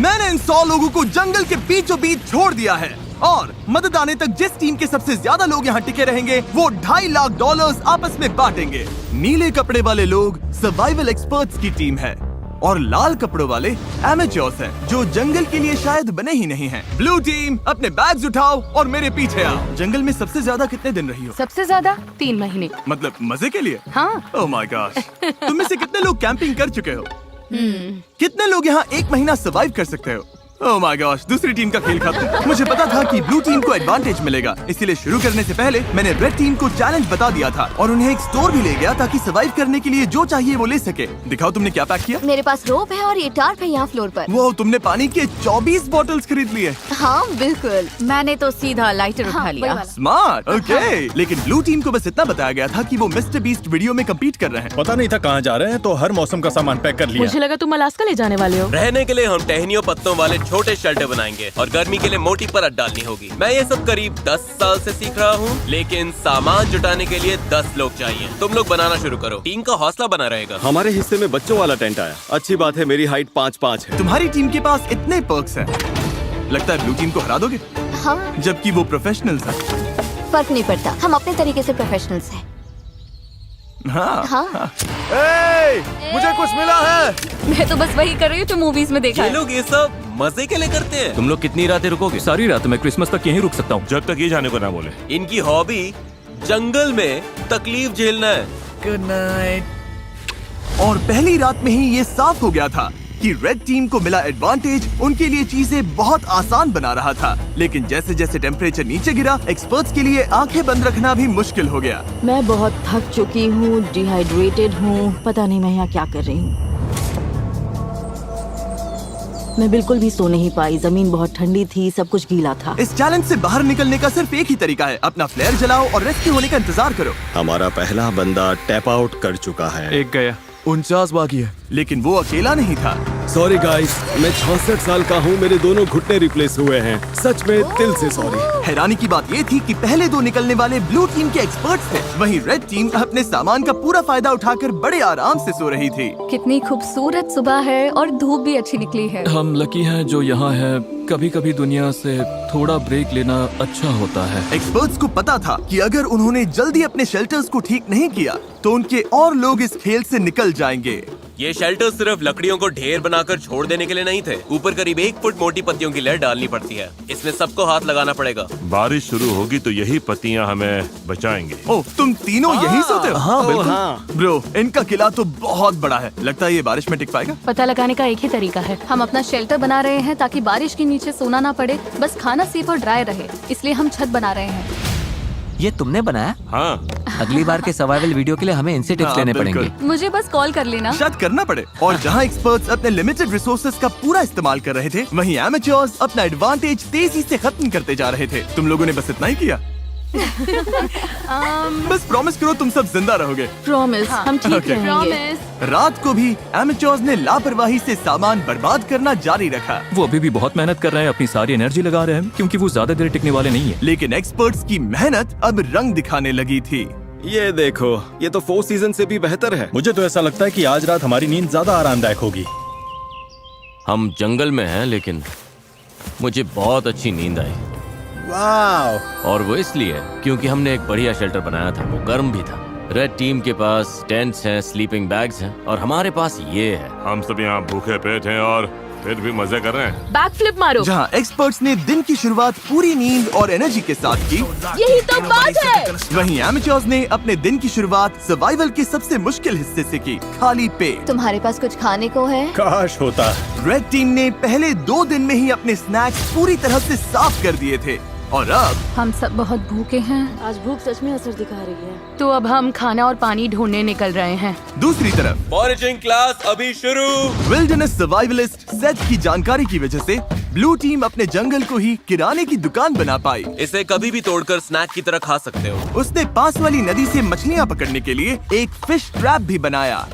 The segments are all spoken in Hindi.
मैंने इन 100 लोगों को जंगल के बीचों बीच छोड़ दिया है और मदद आने तक जिस टीम के सबसे ज्यादा लोग यहाँ टिके रहेंगे वो $2.5 लाख आपस में बांटेंगे। नीले कपड़े वाले लोग सर्वाइवल एक्सपर्ट्स की टीम है और लाल कपड़ों वाले एमेच्योर्स हैं जो जंगल के लिए शायद बने ही नहीं हैं। ब्लू टीम अपने बैग्स उठाओ और मेरे पीछे आओ। जंगल में सबसे ज्यादा कितने दिन रही हो? सबसे ज्यादा 3 महीने। मतलब मजे के लिए? हाँ। Oh my gosh. तुम में से कितने लोग कैंपिंग कर चुके हो? कितने लोग यहाँ 1 महीना सर्वाइव कर सकते हो? ओह माय गॉश, दूसरी टीम का खेल खत्म। मुझे पता था कि ब्लू टीम को एडवांटेज मिलेगा, इसीलिए शुरू करने से पहले मैंने रेड टीम को चैलेंज बता दिया था और उन्हें एक स्टोर भी ले गया ताकि सर्वाइव करने के लिए जो चाहिए वो ले सके। दिखाओ तुमने क्या पैक किया। मेरे पास रोप है और ये टार्प है यहाँ फ्लोर पर। वो तुमने पानी के 24 बॉटल्स खरीद लिए। हाँ बिल्कुल। मैंने तो सीधा लाइटर उठा लिया। स्मार्ट। ओके। लेकिन ब्लू टीम को बस इतना बताया गया था कि वो मिस्टर बीस्ट वीडियो में कम्पीट कर रहे हैं। पता नहीं था कहाँ जा रहे हैं, तो हर मौसम का सामान पैक कर लिया। मुझे लगा तुम अलास्का ले जाने वाले हो। रहने के लिए हम टहनियों पत्तों वाले छोटे शेल्टर बनाएंगे और गर्मी के लिए मोटी परत डालनी होगी। मैं ये सब करीब 10 साल से सीख रहा हूँ, लेकिन सामान जुटाने के लिए 10 लोग चाहिए। तुम लोग बनाना शुरू करो, टीम का हौसला बना रहेगा। हमारे हिस्से में बच्चों वाला टेंट आया। अच्छी बात है, मेरी हाइट 5'5" है। तुम्हारी टीम के पास इतने पर्क्स हैं, लगता है ब्लू टीम को हरा दोगे। हाँ। जबकि वो प्रोफेशनल्स हैं। फर्क नहीं पड़ता, हम अपने तरीके से प्रोफेशनल्स हैं। हाँ। हाँ। मुझे कुछ मिला है। मैं तो बस वही कर रही हूँ जो मूवीज में देखा ये है। लोग ये सब मजे के लिए करते हैं। तुम लोग कितनी रातें रुकोगे? सारी रात। मैं क्रिसमस तक यहीं रुक सकता हूँ जब तक ये जाने को ना बोले। इनकी हॉबी जंगल में तकलीफ झेलना है। Good night. और पहली रात में ही ये साफ हो गया था कि रेड टीम को मिला एडवांटेज उनके लिए चीजें बहुत आसान बना रहा था। लेकिन जैसे जैसे टेम्परेचर नीचे गिरा, एक्सपर्ट्स के लिए आंखें बंद रखना भी मुश्किल हो गया। मैं बहुत थक चुकी हूँ, डिहाइड्रेटेड हूँ, पता नहीं मैं यहाँ क्या कर रही हूँ। मैं बिल्कुल भी सो नहीं पाई, जमीन बहुत ठंडी थी, सब कुछ गीला था। इस चैलेंज से बाहर निकलने का सिर्फ एक ही तरीका है, अपना फ्लेयर जलाओ और रेस्क्यू होने का इंतजार करो। हमारा पहला बंदा टैप आउट कर चुका है। एक गया। 49 बाकी है। लेकिन वो अकेला नहीं था। सॉरी गाइस, मैं 66 साल का हूँ, मेरे दोनों घुटने रिप्लेस हुए हैं। सच में दिल से सॉरी। हैरानी की बात ये थी कि पहले 2 निकलने वाले ब्लू टीम के एक्सपर्ट्स थे, वहीं रेड टीम अपने सामान का पूरा फायदा उठाकर बड़े आराम से सो रही थी। कितनी खूबसूरत सुबह है और धूप भी अच्छी निकली है। हम लकी हैं जो यहाँ है। कभी कभी दुनिया से थोड़ा ब्रेक लेना अच्छा होता है। एक्सपर्ट्स को पता था कि अगर उन्होंने जल्दी अपने शेल्टर्स को ठीक नहीं किया तो उनके और लोग इस खेल से निकल जाएंगे। ये शेल्टर सिर्फ लकड़ियों को ढेर बनाकर छोड़ देने के लिए नहीं थे। ऊपर करीब 1 फुट मोटी पत्तियों की लेयर डालनी पड़ती है। इसमें सबको हाथ लगाना पड़ेगा। बारिश शुरू होगी तो यही पत्तियां हमें बचाएंगे। ओह, तुम तीनों यहीं सोते हो? हाँ, बिल्कुल। हाँ। ब्रो, इनका किला तो बहुत बड़ा है। लगता है ये बारिश में टिक पाएगा। पता लगाने का एक ही तरीका है, हम अपना शेल्टर बना रहे हैं ताकि बारिश के नीचे सोना ना पड़े, बस खाना सेफ और ड्राई रहे, इसलिए हम छत बना रहे हैं। ये तुमने बनाया? हाँ। अगली बार के सर्वाइवल वीडियो के लिए हमें इनसे टिप्स हाँ, लेने बिल्कुल। पड़ेंगे। मुझे बस कॉल कर लेना। शायद करना पड़े। और जहाँ एक्सपर्ट्स अपने लिमिटेड रिसोर्सेज का पूरा इस्तेमाल कर रहे थे, वहीं एमेच्योर्स अपना एडवांटेज तेजी से खत्म करते जा रहे थे। तुम लोगों ने बस इतना ही किया। बस प्रॉमिस करो तुम सब जिंदा रहोगे। प्रॉमिस, हम ठीक Okay. रहेंगे। रात को भी एमेच्योर्स ने लापरवाही से सामान बर्बाद करना जारी रखा। वो अभी भी बहुत मेहनत कर रहे हैं, अपनी सारी एनर्जी लगा रहे हैं, क्योंकि वो ज्यादा देर टिकने वाले नहीं है। लेकिन एक्सपर्ट्स की मेहनत अब रंग दिखाने लगी थी। ये देखो, ये तो 4 सीजन से भी बेहतर है। मुझे तो ऐसा लगता है कि आज रात हमारी नींद ज्यादा आरामदायक होगी। हम जंगल में हैं, लेकिन मुझे बहुत अच्छी नींद आई। वाह। और वो इसलिए क्योंकि हमने एक बढ़िया शेल्टर बनाया था, वो गर्म भी था। रेड टीम के पास टेंट्स हैं, स्लीपिंग बैग्स हैं और हमारे पास ये है। हम सब यहाँ भूखे पेट हैं और फिर भी मजे कर रहे हैं। बैक फ्लिप मारो। जहाँ एक्सपर्ट्स ने दिन की शुरुआत पूरी नींद और एनर्जी के साथ की, यही तो बात है। वहीं एमेच्योर्स ने अपने दिन की शुरुआत सर्वाइवल के सबसे मुश्किल हिस्से से की, खाली पेट। तुम्हारे पास कुछ खाने को है? काश होता। रेड टीम ने पहले 2 दिन में ही अपने स्नैक्स पूरी तरह से साफ कर दिए थे और अब हम सब बहुत भूखे हैं। आज भूख सच में असर दिखा रही है। तो अब हम खाना और पानी ढूंढने निकल रहे हैं। दूसरी तरफ फॉरेजिंग क्लास अभी शुरू। विल्डरनेस सर्वाइवलिस्ट सेथ की जानकारी की वजह से ब्लू टीम अपने जंगल को ही किराने की दुकान बना पाई। इसे कभी भी तोड़कर स्नैक की तरह खा सकते हो। उसने पास वाली नदी से मछलियाँ पकड़ने के लिए एक फिश ट्रैप भी बनाया।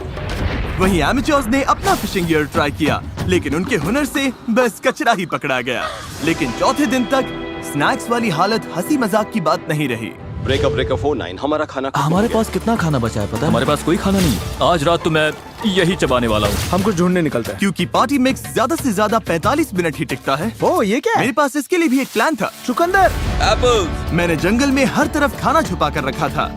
वहीं एमेच्योर्स ने अपना फिशिंग गियर ट्राई किया, लेकिन उनके हुनर से बस कचरा ही पकड़ा गया। लेकिन चौथे दिन तक स्नैक्स वाली हालत हंसी मजाक की बात नहीं रही। ब्रेकअप 49 हमारा खाना खत्म हमारे हो गया। पास कितना खाना बचा है पता है? हमारे पास कोई खाना नहीं है। आज रात तो मैं यही चबाने वाला हूँ। हम कुछ ढूंढने निकलते हैं। क्योंकि पार्टी मिक्स ज्यादा से ज्यादा 45 मिनट ही टिकता है। ओ ये क्या है? मेरे पास इसके लिए भी एक प्लान था। चुकंदर। एप्पल्स। मैंने जंगल में हर तरफ खाना छुपा कर रखा था,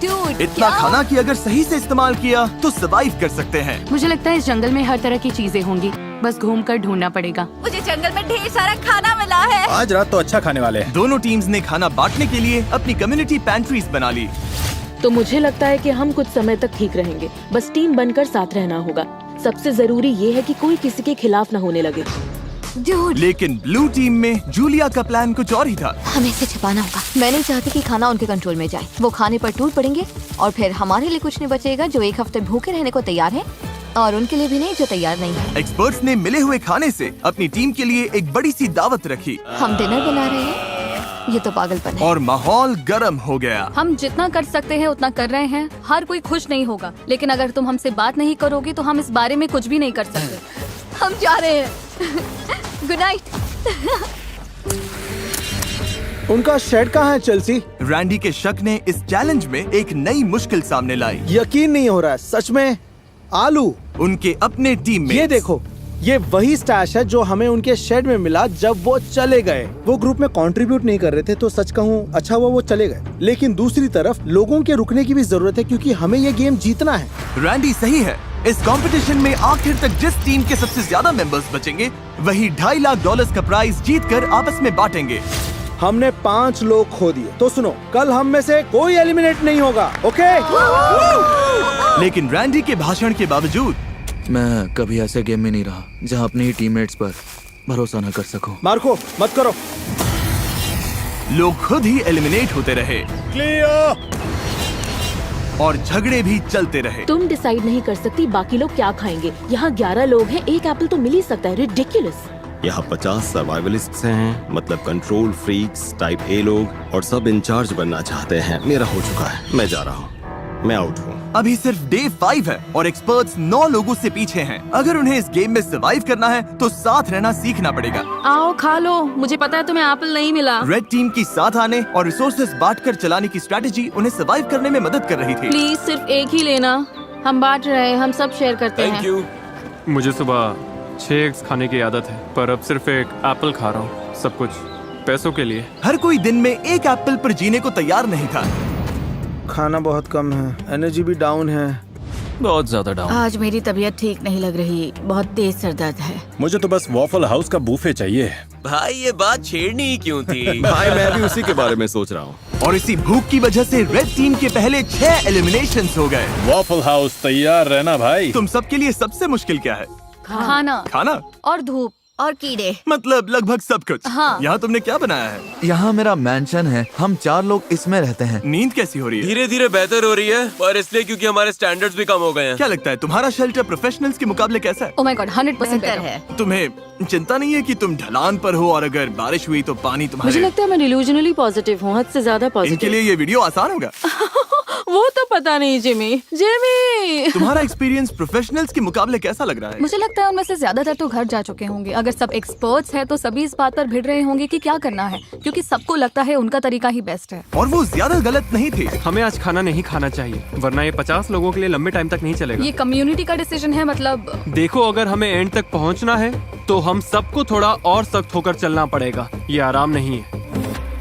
Dude, इतना क्या? खाना कि अगर सही से इस्तेमाल किया तो सरवाइव कर सकते हैं। मुझे लगता है इस जंगल में हर तरह की चीजें होंगी, बस घूम कर ढूंढना पड़ेगा। मुझे जंगल में ढेर सारा खाना मिला है। आज रात तो अच्छा खाने वाले हैं। दोनों टीम्स ने खाना बांटने के लिए अपनी कम्युनिटी पैंट्रीज बना ली। तो मुझे लगता है कि हम कुछ समय तक ठीक रहेंगे, बस टीम बनकर साथ रहना होगा। सबसे जरूरी ये है कि कोई किसी के खिलाफ न होने लगे। Dude, लेकिन ब्लू टीम में जूलिया का प्लान कुछ और ही था। हमें इसे छिपाना होगा। मैं नहीं चाहती कि खाना उनके कंट्रोल में जाए। वो खाने पर टूट पड़ेंगे और फिर हमारे लिए कुछ नहीं बचेगा जो एक हफ्ते भूखे रहने को तैयार है, और उनके लिए भी नहीं जो तैयार नहीं है। एक्सपर्ट्स ने मिले हुए खाने से अपनी टीम के लिए एक बड़ी सी दावत रखी हम डिनर बना रहे हैं, ये तो पागलपन है। और माहौल गर्म हो गया। हम जितना कर सकते हैं उतना कर रहे हैं। हर कोई खुश नहीं होगा, लेकिन अगर तुम हमसे बात नहीं करोगे तो हम इस बारे में कुछ भी नहीं कर सकते। हम जा रहे हैं। Good night. उनका शेड कहाँ है चेल्सी? रैंडी के शक ने इस चैलेंज में एक नई मुश्किल सामने लाई। यकीन नहीं हो रहा है सच में। आलू। उनके अपने टीम में ये देखो, ये वही स्टैश है जो हमें उनके शेड में मिला जब वो चले गए। वो ग्रुप में कंट्रीब्यूट नहीं कर रहे थे, तो सच कहूँ अच्छा हुआ वो चले गए। लेकिन दूसरी तरफ लोगों के रुकने की भी जरूरत है, क्योंकि हमें ये गेम जीतना है। रैंडी सही है। इस कंपटीशन में आखिर तक जिस टीम के सबसे ज्यादा मेंबर्स बचेंगे वही $2.5 लाख का प्राइज जीतकर आपस में बांटेंगे। हमने 5 लोग खो दिए, तो सुनो, कल हम में से कोई एलिमिनेट नहीं होगा, ओके? लेकिन रैंडी के भाषण के बावजूद मैं कभी ऐसे गेम में नहीं रहा जहाँ अपने ही टीममेट्स पर भरोसा न कर सकूं। मार्को मत करो। लोग खुद ही एलिमिनेट होते रहे और झगड़े भी चलते रहे। तुम डिसाइड नहीं कर सकती बाकी लोग क्या खाएंगे। यहाँ 11 लोग हैं, एक एप्पल तो मिल ही सकता है। रिडिकुलस। यहाँ 50 सर्वाइवलिस्ट्स हैं, मतलब कंट्रोल फ्रीक्स टाइप ए लोग, और सब इंचार्ज बनना चाहते हैं। मेरा हो चुका है, मैं जा रहा हूँ, मैं आउट हूँ। अभी सिर्फ डे 5 है और एक्सपर्ट्स 9 लोगों से पीछे हैं। अगर उन्हें इस गेम में सरवाइव करना है तो साथ रहना सीखना पड़ेगा। आओ खा लो, मुझे पता है तुम्हें एप्पल नहीं मिला। रेड टीम की साथ आने और रिसोर्सेज बांटकर चलाने की स्ट्रेटेजी उन्हें सरवाइव करने में मदद कर रही थी। प्लीज सिर्फ एक ही लेना, हम बांट रहे हैं, हम सब शेयर करते थैंक हैं। यू। मुझे सुबह 6 एग्स खाने की आदत है, पर अब सिर्फ एक एप्पल खा रहा हूँ, सब कुछ पैसों के लिए। हर कोई दिन में एक एप्पल पर जीने को तैयार नहीं था। खाना बहुत कम है, एनर्जी भी डाउन है। बहुत ज्यादा डाउन। आज मेरी तबीयत ठीक नहीं लग रही, बहुत तेज सर दर्द है। मुझे तो बस वॉफल हाउस का बूफे चाहिए। भाई ये बात छेड़नी ही क्यों थी? भाई मैं भी उसी के बारे में सोच रहा हूँ। और इसी भूख की वजह से रेड टीम के पहले 6 एलिमिनेशंस हो गए। वॉफल हाउस तैयार रहना भाई। तुम सबके लिए सबसे मुश्किल क्या है? खाना खाना और धूप और कीड़े। मतलब लगभग सब कुछ। हाँ। यहाँ तुमने क्या बनाया है? यहाँ मेरा मैंशन है, हम 4 लोग इसमें रहते हैं। नींद कैसी हो रही है? धीरे धीरे बेहतर हो रही है, पर इसलिए क्योंकि हमारे स्टैंडर्ड्स भी कम हो गए हैं। क्या लगता है तुम्हारा शेल्टर प्रोफेशनल्स के मुकाबले कैसा है? ओह माय गॉड 100% बेहतर बेटर है। तुम्हें चिंता नहीं है कि तुम ढलान पर हो और अगर बारिश हुई तो पानी मुझे तुम्हारे? लगता है मैं डिल्यूजनली पॉजिटिव हूँ, हद से ज्यादा इनके पॉजिटिव। लिए ये वीडियो आसान होगा। वो तो पता नहीं जिमी। तुम्हारा एक्सपीरियंस प्रोफेशनल्स के मुकाबले कैसा लग रहा है? मुझे लगता है उनमें से ज्यादातर तो घर जा चुके होंगे। अगर सब एक्सपर्ट्स हैं तो सभी इस बात पर भिड़ रहे होंगे कि क्या करना है, क्योंकि सबको लगता है उनका तरीका ही बेस्ट है। और वो ज्यादा गलत नहीं थे। हमें आज खाना नहीं खाना चाहिए, वरना ये 50 लोगों के लिए लंबे टाइम तक नहीं चलेगा। ये कम्युनिटी का डिसीजन है, मतलब देखो, अगर हमें एंड तक पहुंचना है तो हम सबको थोड़ा और सख्त होकर चलना पड़ेगा। ये आराम नहीं है,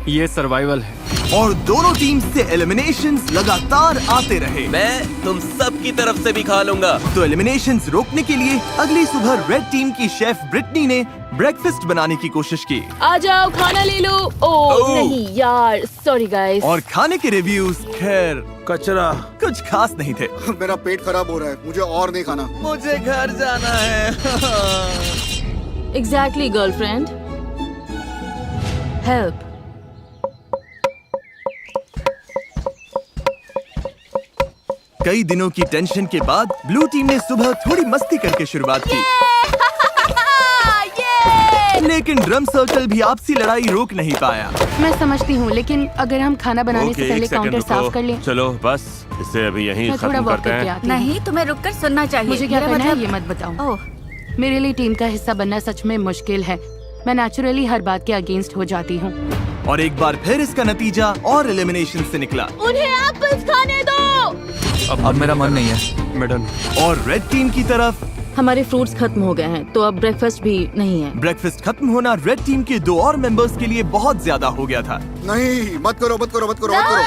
ये सर्वाइवल है। और दोनों टीम से एलिमिनेशंस लगातार आते रहे। मैं तुम सब की तरफ से भी खा लूंगा। तो एलिमिनेशंस रोकने के लिए अगली सुबह रेड टीम की शेफ ब्रिटनी ने ब्रेकफास्ट बनाने की कोशिश की। आ जाओ खाना ले लो। ओह नहीं यार, सॉरी गाइस। और खाने के रिव्यूज खैर कचरा। कुछ खास नहीं थे। मेरा पेट खराब हो रहा है, मुझे और नहीं खाना। मुझे घर जाना है। Exactly girlfriend, help. कई दिनों की टेंशन के बाद ब्लू टीम ने सुबह थोड़ी मस्ती करके शुरुआत की। लेकिन ड्रम सर्कल भी आपसी लड़ाई रोक नहीं पाया। मैं समझती हूँ, लेकिन अगर हम खाना बनाने से पहले काउंटर साफ कर लें। चलो बस इसे अभी यहीं मैं थोड़ा खत्म वॉक करते करके हैं। आती हूँ। नहीं, तुम्हें रुककर सुनना चाहिए। मुझे क्या मेरा करना है मतलब- ये मत बताओ। ओह, मेरे लिए टीम का हिस्सा बनना सच में मुश्किल है। मैं नेचुरली हर बात के अगेंस्ट हो जाती हूँ। और एक बार फिर इसका नतीजा और एलिमिनेशन से निकला। उन्हें एप्पल्स खाने दो। अब मेरा मन नहीं है। मैडम, और रेड टीम की तरफ हमारे फ्रूट्स खत्म हो गए हैं, तो अब ब्रेकफास्ट भी नहीं है। ब्रेकफास्ट खत्म होना रेड टीम के 2 और मेंबर्स के लिए बहुत ज्यादा हो गया था। नहीं, मत करो मत करो मत करो मत करो।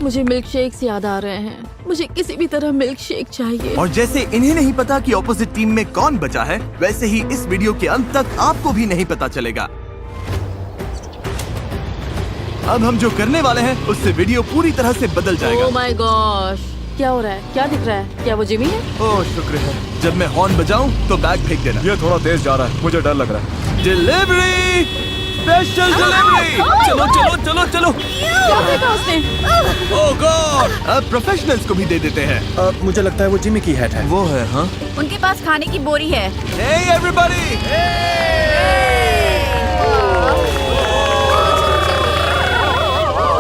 मुझे मिल्क शेक्स याद आ रहे हैं। मुझे किसी भी तरह मिल्क शेक चाहिए। और जैसे इन्हें नहीं पता कि ऑपोजिट टीम में कौन बचा है, वैसे ही इस वीडियो के अंत तक आपको भी नहीं पता चलेगा। अब हम जो करने वाले हैं उससे वीडियो पूरी तरह से बदल जाएगा। ओह माय गॉश, क्या हो रहा है? क्या दिख रहा है? क्या वो जिमी है? ओह शुक्र है। जब मैं हॉर्न बजाऊं तो बैग फेंक देना। ये थोड़ा तेज जा रहा है, मुझे डर लग रहा है। Delivery, special delivery. चलो चलो चलो चलो। क्या फेंका उसने? ओह गॉड, अब प्रोफेशनल्स को भी दे देते हैं। मुझे लगता है वो जिमी की हैट है। वो है, हाँ। उनके पास खाने की बोरी है। Hey everybody!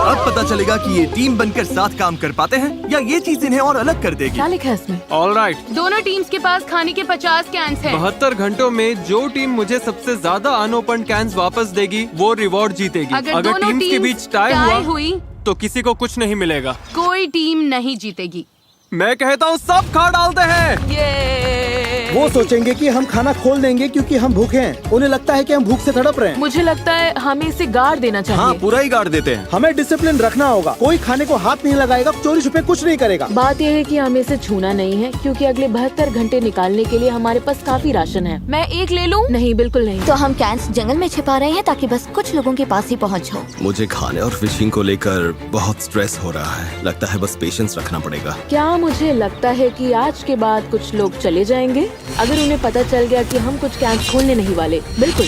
अब पता चलेगा कि ये टीम बनकर साथ काम कर पाते हैं या ये चीज इन्हें और अलग कर देगी। क्या लिखा है इसमें? All right. दोनों टीम्स के पास खाने के 50 कैंस हैं। 72 घंटों में जो टीम मुझे सबसे ज्यादा अनओपन कैंस वापस देगी वो रिवॉर्ड जीतेगी। अगर दोनों टीम्स के टीम्स बीच टाई टाई हुआ हुई तो किसी को कुछ नहीं मिलेगा। कोई टीम नहीं जीतेगी। मैं कहता हूँ सब खा डालते हैं। वो सोचेंगे कि हम खाना खोल देंगे क्योंकि हम भूखे हैं। उन्हें लगता है कि हम भूख से तड़प रहे हैं। मुझे लगता है हमें इसे गाड़ देना चाहिए। हाँ, पूरा ही गाड़ देते हैं। हमें डिसिप्लिन रखना होगा। कोई खाने को हाथ नहीं लगाएगा, चोरी छुपे कुछ नहीं करेगा। बात यह है कि हमें इसे छूना नहीं है क्योंकि अगले 72 घंटे निकालने के लिए हमारे पास काफी राशन है। मैं एक ले लूं? नहीं, बिल्कुल नहीं। तो हम कैंस जंगल में छिपा रहे हैं ताकि बस कुछ लोगों के पास ही पहुंच हो। मुझे खाने और फिशिंग को लेकर बहुत स्ट्रेस हो रहा है। लगता है बस पेशेंस रखना पड़ेगा। क्या मुझे लगता है कि आज के बाद कुछ लोग चले जाएंगे अगर उन्हें पता चल गया कि हम कुछ कैंप खोलने नहीं वाले। बिल्कुल।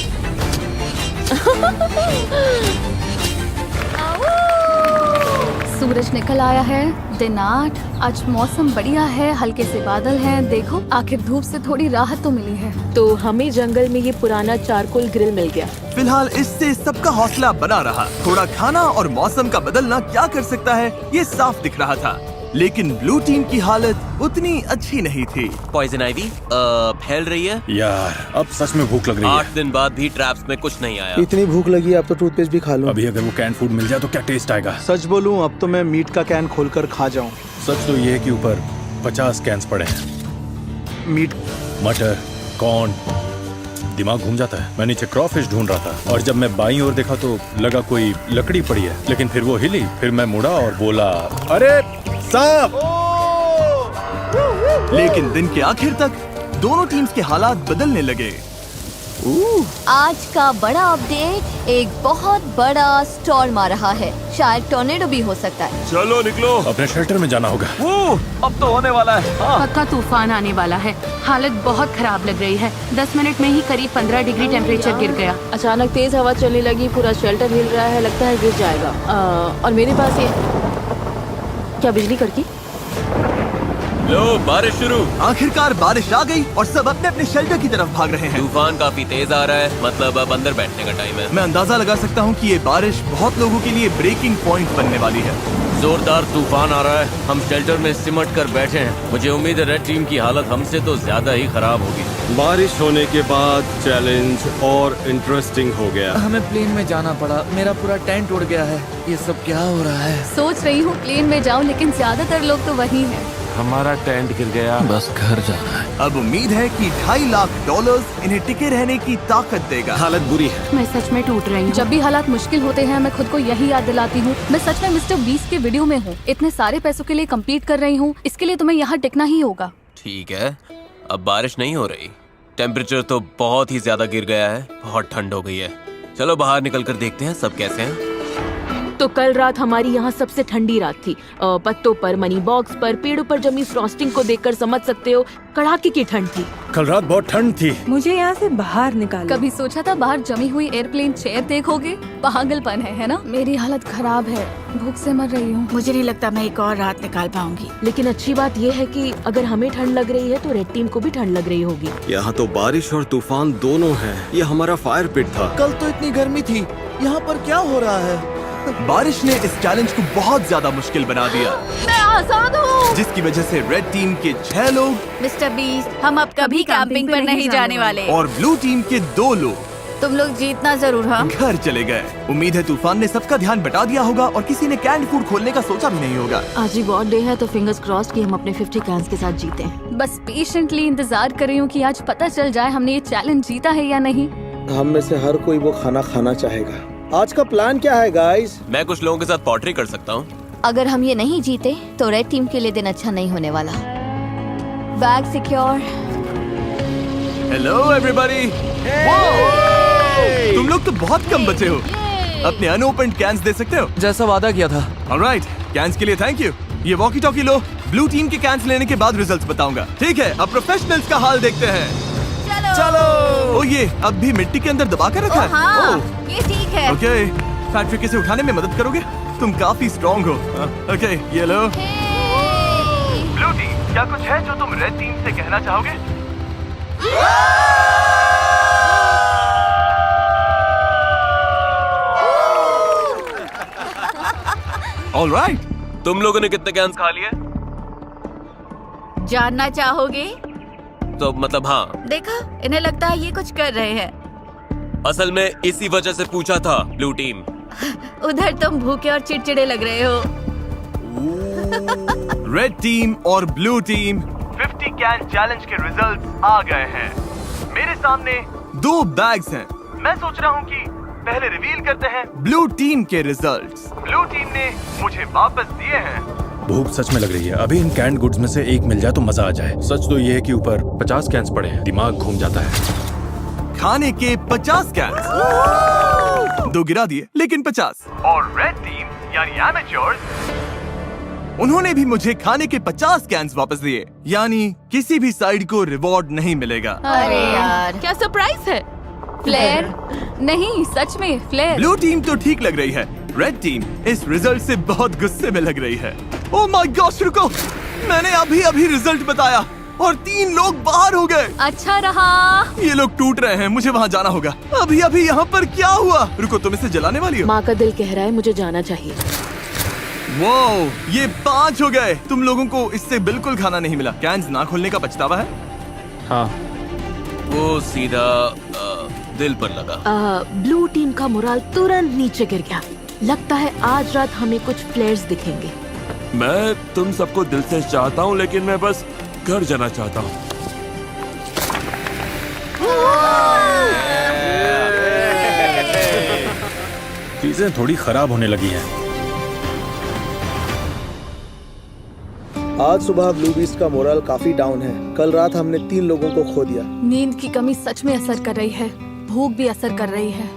सूरज निकल आया है। दिन 8। आज मौसम बढ़िया है, हल्के से बादल हैं। देखो, आखिर धूप से थोड़ी राहत तो मिली है। तो हमें जंगल में ये पुराना चारकोल ग्रिल मिल गया। फिलहाल इससे सबका हौसला बना रहा। थोड़ा खाना और मौसम का बदलना क्या कर सकता है, ये साफ दिख रहा था। लेकिन ब्लू टीम की हालत उतनी अच्छी नहीं थी। पॉइजन आइवी फैल रही है। यार, अब सच में भूख लग रही है। 8 दिन बाद भी ट्रैप्स में कुछ नहीं आया। इतनी भूख लगी, अब तो टूथपेस्ट भी खा लूं। अभी अगर वो कैन फूड मिल जाए तो क्या टेस्ट आएगा। सच बोलूं, अब तो मैं मीट का कैन खोलकर खा जाऊं। सच तो ये है कि ऊपर 50 कैंस पड़े हैं। मीट, मटर, कॉर्न, दिमाग घूम जाता है। मैं नीचे क्रॉफिश ढूंढ रहा था और जब मैं बाईं ओर देखा तो लगा कोई लकड़ी पड़ी है, लेकिन फिर वो हिली। फिर मैं मुड़ा और बोला, अरे सांप! लेकिन दिन के आखिर तक दोनों टीम्स के हालात बदलने लगे। आज का बड़ा अपडेट, एक बहुत बड़ा स्टॉर्म आ रहा है। शायद टॉर्नेडो भी हो सकता है। चलो निकलो, अपने शेल्टर में जाना होगा। अब तो होने वाला है। पक्का तूफान आने वाला है। हालत बहुत खराब लग रही है। 10 मिनट में ही करीब 15 डिग्री टेम्परेचर गिर गया। अचानक तेज हवा चलने लगी, पूरा शेल्टर हिल रहा है, लगता है गिर जाएगा। और मेरे पास ये क्या बिजली कड़की? लो, बारिश शुरू। आखिरकार बारिश आ गई और सब अपने अपने शेल्टर की तरफ भाग रहे हैं। तूफान काफी तेज आ रहा है, मतलब अब अंदर बैठने का टाइम है। मैं अंदाजा लगा सकता हूँ कि ये बारिश बहुत लोगों के लिए ब्रेकिंग पॉइंट बनने वाली है। जोरदार तूफान आ रहा है। हम शेल्टर में सिमट कर बैठे हैं। मुझे उम्मीद है रेड टीम की हालत हमसे तो ज्यादा ही खराब होगी। बारिश होने के बाद चैलेंज और इंटरेस्टिंग हो गया। हमें प्लेन में जाना पड़ा। मेरा पूरा टेंट उड़ गया है। ये सब क्या हो रहा है? सोच रही हूँ प्लेन में जाऊँ, लेकिन ज्यादातर लोग तो वहीं हैं। हमारा टेंट गिर गया। बस घर जाना है। अब उम्मीद है कि $2.5 लाख इन्हें टिके रहने की ताकत देगा। हालत बुरी है। मैं सच में टूट रही हूँ। जब भी हालात मुश्किल होते हैं, मैं खुद को यही याद दिलाती हूँ, मैं सच में मिस्टर बीस्ट के वीडियो में हूँ। इतने सारे पैसों के लिए कम्पीट कर रही हूँ, इसके लिए तुम्हें यहाँ टिकना ही होगा। ठीक है, अब बारिश नहीं हो रही। टेम्परेचर तो बहुत ही ज्यादा गिर गया है। बहुत ठंड हो गई है। चलो बाहर निकल कर देखते हैं सब कैसे हैं। तो कल रात हमारी यहाँ सबसे ठंडी रात थी। पत्तों पर, मनी बॉक्स पर, पेड़ों पर जमी फ्रॉस्टिंग को देखकर समझ सकते हो कड़ाके की ठंड थी। कल रात बहुत ठंड थी। मुझे यहाँ से बाहर निकालो। कभी सोचा था बाहर जमी हुई एयरप्लेन चेयर देखोगे? पागलपन है ना? मेरी हालत खराब है, भूख से मर रही हूँ। मुझे नहीं लगता मैं एक और रात निकाल पाऊंगी। लेकिन अच्छी बात यह है कि अगर हमें ठंड लग रही है तो रेड टीम को भी ठंड लग रही होगी। यहाँ तो बारिश और तूफान दोनों है। ये हमारा फायर पिट था। कल तो इतनी गर्मी थी, यहाँ पर क्या हो रहा है? बारिश ने इस चैलेंज को बहुत ज्यादा मुश्किल बना दिया, मैं आजाद हूँ। जिसकी वजह से रेड टीम के 6 लोग मिस्टर बीस्ट, हम अब कभी कैंपिंग पर नहीं जाने वाले। और ब्लू टीम के 2 लोग तुम लोग जीतना जरूर। हाँ, घर चले गए। उम्मीद है तूफान ने सबका ध्यान बटा दिया होगा और किसी ने कैंड फूड खोलने का सोचा भी नहीं होगा। आज रिवॉर्ड डे है तो फिंगर्स क्रॉस्ड कि हम अपने 50 कैंस के साथ जीते हैं। बस पेशेंटली इंतजार कर रही हूँ कि आज पता चल जाए हमने ये चैलेंज जीता है या नहीं। हम में से हर कोई वो खाना खाना चाहेगा। आज का प्लान क्या है गाइस? मैं कुछ लोगों के साथ पॉटरी कर सकता हूँ। अगर हम ये नहीं जीते तो रेड टीम के लिए दिन अच्छा नहीं होने वाला। Bag secure. Hello everybody. तुम लोग तो बहुत कम बचे हो। अपने अनओपन्ड कैंस दे सकते हो? जैसा वादा किया था। ऑलराइट, कैंस के लिए थैंक यू। ये वॉकी टॉकी लो। ब्लू टीम के कैंस लेने के बाद रिजल्ट्स बताऊंगा। ठीक है, अब प्रोफेशनल्स का हाल देखते हैं। चलो। ओ ये अब भी मिट्टी के अंदर दबा कर रखा है। हाँ, ये ठीक है। ओके, फैक्ट्री से उठाने में मदद करोगे? तुम काफी स्ट्रॉन्ग हो। ओके, ये लो। ब्लू टीम, क्या कुछ है जो तुम रेड टीम से कहना चाहोगे? ऑलराइट, तुम लोगों ने कितने कैंस खा लिए? जानना चाहोगे? तो मतलब हाँ। देखा, इन्हें लगता है ये कुछ कर रहे हैं। असल में इसी वजह से पूछा था ब्लू टीम। उधर तुम भूखे और चिड़चिड़े लग रहे हो। रेड टीम और ब्लू टीम 50 कैन चैलेंज के रिजल्ट्स आ गए हैं। मेरे सामने 2 बैग्स हैं। मैं सोच रहा हूँ कि पहले रिवील करते हैं ब्लू टीम के रिजल्ट्स। ब्लू टीम ने मुझे वापस दिए हैं। भूख सच में लग रही है। अभी इन कैंड गुड्स में से एक मिल जाए तो मजा आ जाए। सच तो ये है कि ऊपर 50 कैंस पड़े हैं, दिमाग घूम जाता है। खाने के 50 कैंस, 2 गिरा दिए लेकिन 50। और रेड टीम यानी एमेच्योर्स, उन्होंने भी मुझे खाने के 50 कैंस वापस दिए। यानी किसी भी साइड को रिवॉर्ड नहीं मिलेगा। अरे यार, क्या सरप्राइज है? फ्लेयर? नहीं, सच में फ्लेयर। ब्लू टीम तो ठीक लग रही है। रेड टीम इस रिजल्ट से बहुत गुस्से में लग रही है। ओह माय गॉश, रुको, मैंने अभी रिजल्ट बताया और 3 लोग बाहर हो गए। अच्छा रहा। ये लोग टूट रहे हैं, मुझे वहाँ जाना होगा। अभी यहाँ पर क्या हुआ? रुको, तुम इसे जलाने वाली हो? माँ का दिल कह रहा है मुझे जाना चाहिए। वो ये 5 हो गए। तुम लोगों को इससे बिल्कुल खाना नहीं मिला। कैंस ना खोलने का पछतावा है? हाँ, वो सीधा दिल पर लगा। ब्लू टीम का मोराल तुरंत नीचे गिर गया। लगता है आज रात हमें कुछ फ्लेयर्स दिखेंगे। मैं तुम सबको दिल से चाहता हूँ, लेकिन मैं बस घर जाना चाहता हूँ। चीजें थोड़ी खराब होने लगी हैं। आज सुबह ब्लू बीस्ट का मोरल काफी डाउन है। कल रात हमने 3 लोगों को खो दिया। नींद की कमी सच में असर कर रही है। भूख भी असर कर रही है।